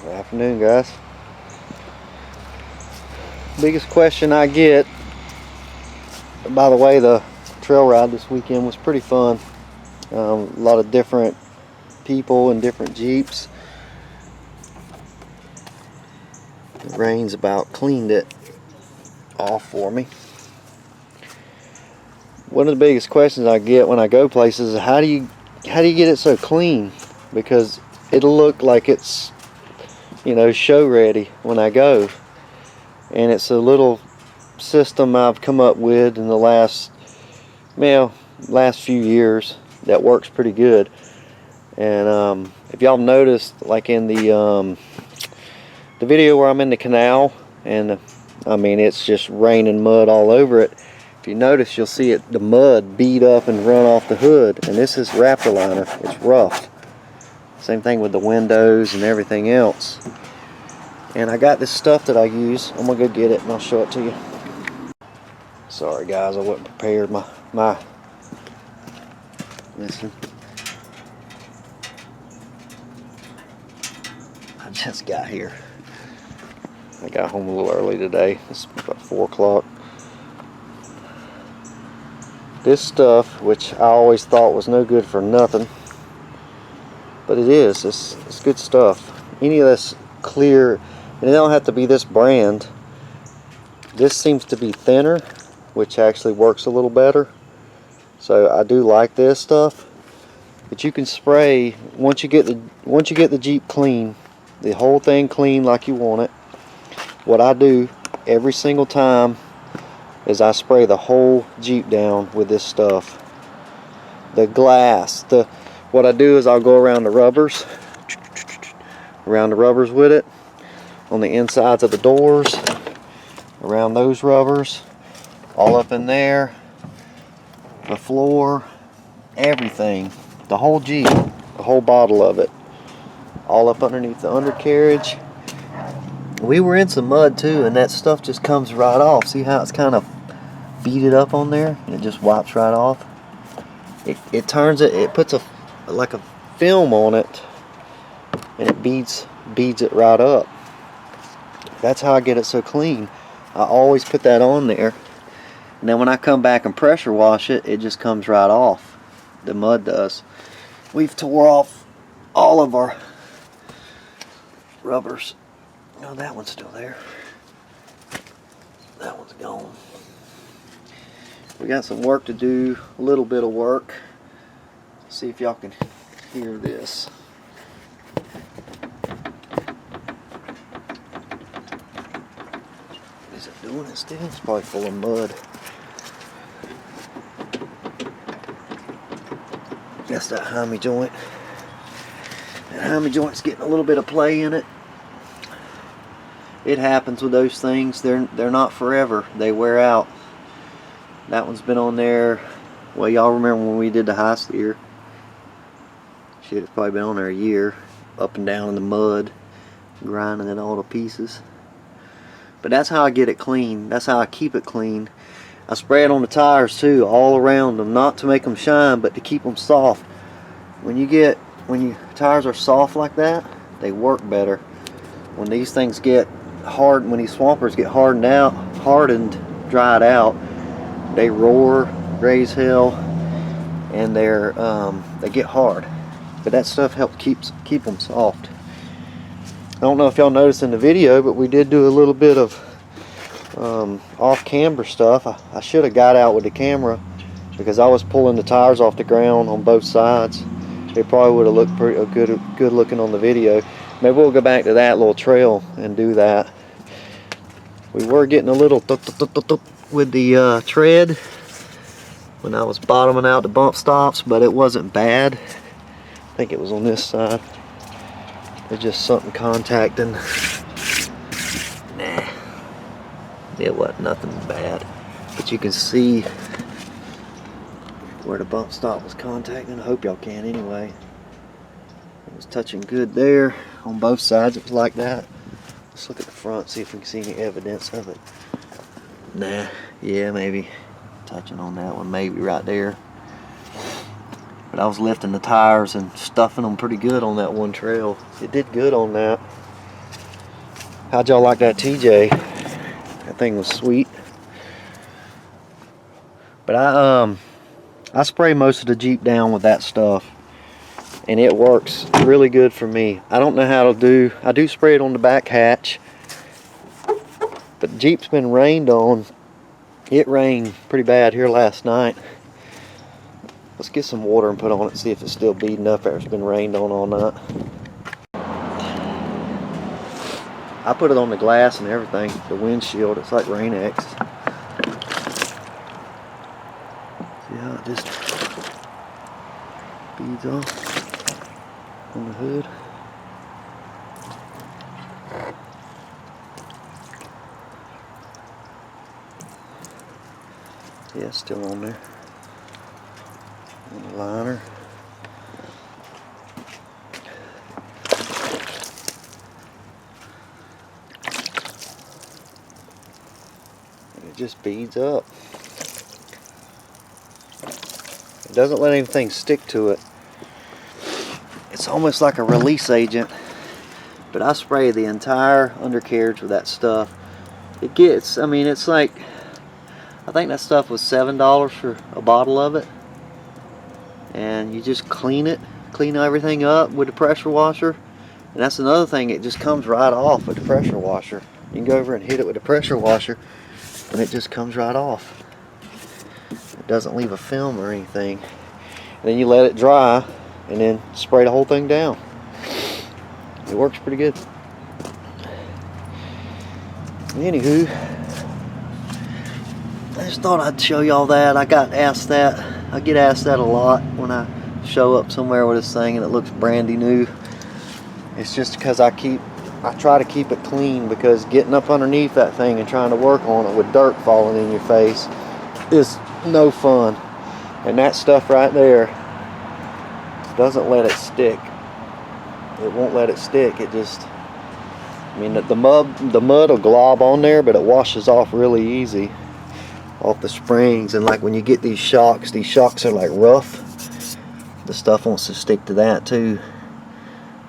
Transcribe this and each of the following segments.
Good afternoon, guys. Biggest question I get, by the way, the trail ride this weekend was pretty fun. A lot of different people and different Jeeps. The rain's about cleaned it off for me. One of the biggest questions I get when I go places is how do you get it so clean? Because it'll look like it's, show ready when I go. And it's a little system I've come up with in the last few years that works pretty good. And if y'all noticed, like in the video where I'm in the canal, and it's just raining mud all over it. If you notice, you'll see the mud beat up and run off the hood, and this is Raptor liner. It's rough. Same thing with the windows and everything else. And I got this stuff that I use. I'm gonna go get it and I'll show it to you. Sorry guys, I wasn't prepared. Listen. I just got here. I got home a little early today. It's about 4 o'clock. This stuff, which I always thought was no good for nothing, but it is. It's good stuff. Any of this clear, and it don't have to be this brand. This seems to be thinner, which actually works a little better. So I do like this stuff. But you can spray once you get the Jeep clean, the whole thing clean like you want it. What I do every single time is I spray the whole Jeep down with this stuff. The glass, what I do is I'll go around the rubbers with it, on the insides of the doors, around those rubbers, all up in there, the floor, everything, the whole Jeep, the whole bottle of it, all up underneath the undercarriage. We were in some mud too, and that stuff just comes right off. See how it's kind of beaded up on there, and it just wipes right off. It turns it, it puts like a film on it, and it beads it right up. That's how I get it so clean. I always put that on there, and then when I come back and pressure wash it, it just comes right off. The mud does. We've tore off all of our rubbers. No, that one's still there. That one's gone. We got some work to do, a little bit of work. See if y'all can hear this. Is it doing it still? It's probably full of mud. That's that hammy joint. That hammy joint's getting a little bit of play in it. It happens with those things. They're not forever. They wear out. That one's been on there. Well, y'all remember when we did the high steer? Shit, it's probably been on there a year. Up and down in the mud, grinding it all to pieces. But that's how I get it clean. That's how I keep it clean. I spray it on the tires too, all around them, not to make them shine, but to keep them soft. When your tires are soft like that, they work better. When these things get hard, when these swampers get hardened, dried out, they roar, raise hell, and they get hard. But that stuff helps keep them soft. I don't know if y'all noticed in the video, but we did do a little bit of off-camber stuff. I should have got out with the camera because I was pulling the tires off the ground on both sides. It probably would have looked pretty good looking on the video. Maybe we'll go back to that little trail and do that. We were getting a little with the tread when I was bottoming out the bump stops, but it wasn't bad. I think it was on this side. It's just something contacting. Nah, it wasn't nothing bad, but you can see where the bump stop was contacting. I hope y'all can anyway. It was touching good there on both sides. It was like that. Let's look at the front, see if we can see any evidence of it. Nah, yeah, maybe touching on that one, maybe right there. But I was lifting the tires and stuffing them pretty good on that one trail. It did good on that. How'd y'all like that TJ? That thing was sweet. But I spray most of the Jeep down with that stuff, and it works really good for me. I don't know how to do, I do spray it on the back hatch, but the Jeep's been rained on. It rained pretty bad here last night. Let's get some water and put on it and see if it's still beading up after it's been rained on all night. I put it on the glass and everything, the windshield. It's like Rain-X. See how it just beads off on the hood. Yeah, it's still on there. On the liner. And it just beads up. It doesn't let anything stick to it. It's almost like a release agent. But I spray the entire undercarriage with that stuff. It gets, I mean, it's like, I think that stuff was $7 for a bottle of it. And you just clean everything up with the pressure washer. And that's another thing, it just comes right off with the pressure washer. You can go over and hit it with the pressure washer and it just comes right off. It doesn't leave a film or anything. And then you let it dry and then spray the whole thing down. It works pretty good. Anywho, I just thought I'd show y'all that. I get asked that a lot when I show up somewhere with this thing and it looks brandy new. It's just because I try to keep it clean, because getting up underneath that thing and trying to work on it with dirt falling in your face is no fun. And that stuff right there doesn't let it stick. It won't let it stick. It just, I mean, the mud will glob on there, but it washes off really easy off the springs. And like when you get these shocks are like rough. The stuff wants to stick to that too,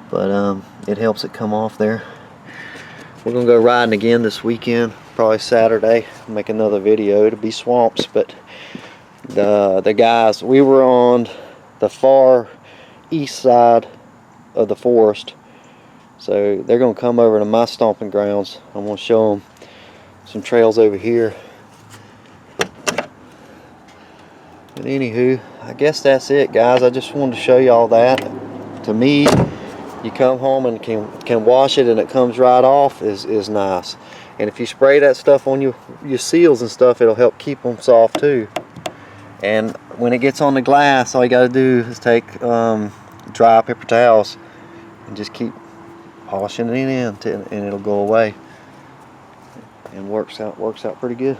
but it helps it come off there. We're gonna go riding again this weekend, probably Saturday. Make another video. It'll be swamps, but the guys, we were on the far east side of the forest, so they're gonna come over to my stomping grounds. I'm gonna show them some trails over here. But anywho, I guess that's it, guys. I just wanted to show y'all that. To me, you come home and can wash it and it comes right off is nice. And if you spray that stuff on your seals and stuff, it'll help keep them soft too. And when it gets on the glass, all you got to do is take dry paper towels and just keep polishing it in and it'll go away. And works out pretty good.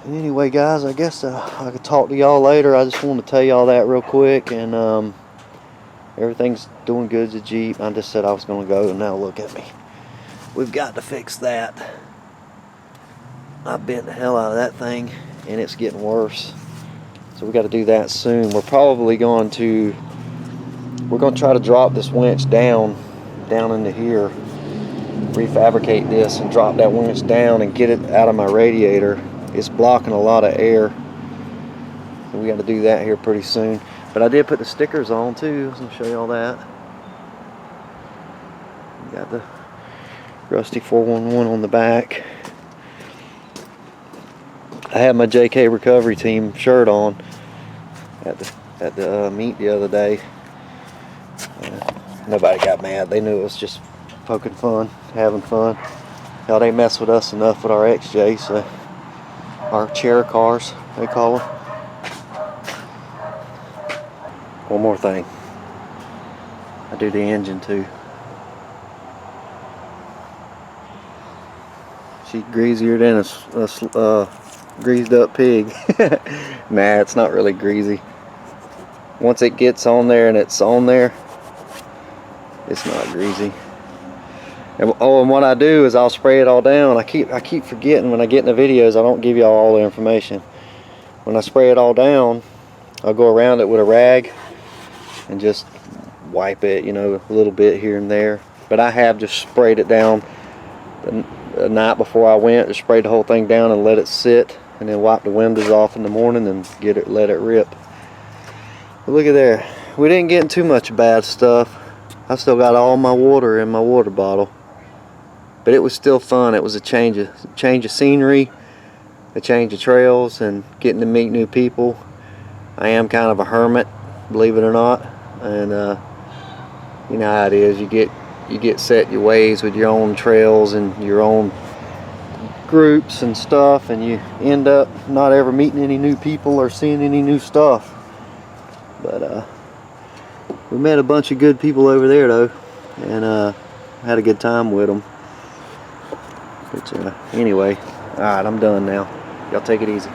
Anyway, guys, I guess I could talk to y'all later. I just wanted to tell y'all that real quick, and everything's doing good as a Jeep. I just said I was going to go, and now look at me. We've got to fix that. I bent the hell out of that thing, and it's getting worse. So we got to do that soon. We're going to try to drop this winch down into here, refabricate this, and drop that winch down and get it out of my radiator. It's blocking a lot of air, so we got to do that here pretty soon. But I did put the stickers on too. I was going to show you all that. We got the Rusty 411 on the back. I had my JK Recovery Team shirt on at the meet the other day. Nobody got mad. They knew it was just poking fun, having fun. Y'all, they mess with us enough with our XJ, so. Our chair cars, they call them. One more thing. I do the engine too. She's greasier than a greased up pig. Nah, it's not really greasy. Once it gets on there and it's on there, it's not greasy. And what I do is I'll spray it all down. I keep forgetting when I get in the videos, I don't give y'all all the information. When I spray it all down, I'll go around it with a rag and just wipe it, you know, a little bit here and there. but I have just sprayed it down the night before I went. Just sprayed the whole thing down and let it sit, and then wipe the windows off in the morning and let it rip. But look at there. We didn't get in too much bad stuff. I still got all my water in my water bottle, but it was still fun. It was a change of scenery, a change of trails, and getting to meet new people. I am kind of a hermit, believe it or not, and you know how it is. You get set your ways with your own trails and your own groups and stuff, and you end up not ever meeting any new people or seeing any new stuff. But we met a bunch of good people over there though, and had a good time with them. But anyway, alright, I'm done now. Y'all take it easy.